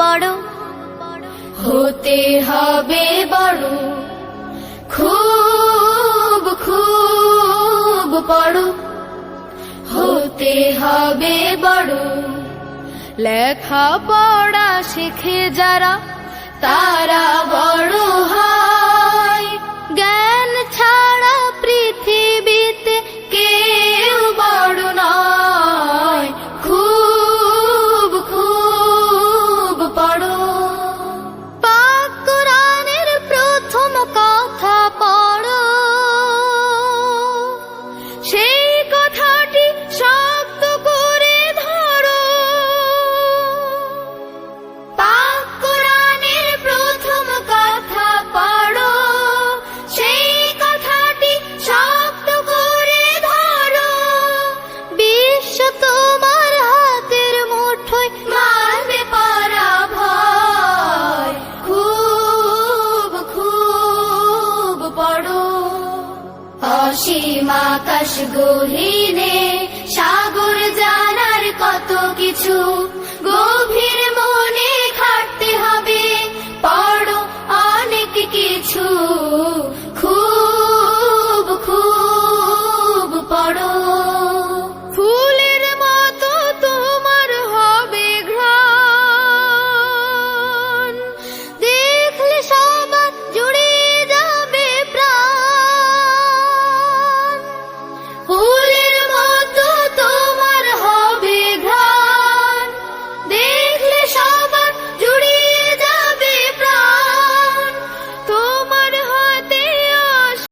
বড়, হতে হবে বড়, খুব খুব বড়, হতে হবে বড়। লেখা পড়া শিখে যারা তারা বড় হয়, জ্ঞান ছাড়া পৃথিবীতে কেউ বড় নয়। খুব খুব বড়। পাক কোরআনের প্রথম কথা পড়ো, সেই কথাটি শক্ত করে ধরো। পাক কোরআনের প্রথম কথা পড়ো, সেই কথাটি শক্ত করে ধরো। বিশ্ব তোমার হাতের মুঠোয়, মারবে পরাভয়। খুব খুব বড়। অসীম আকাশ গহীন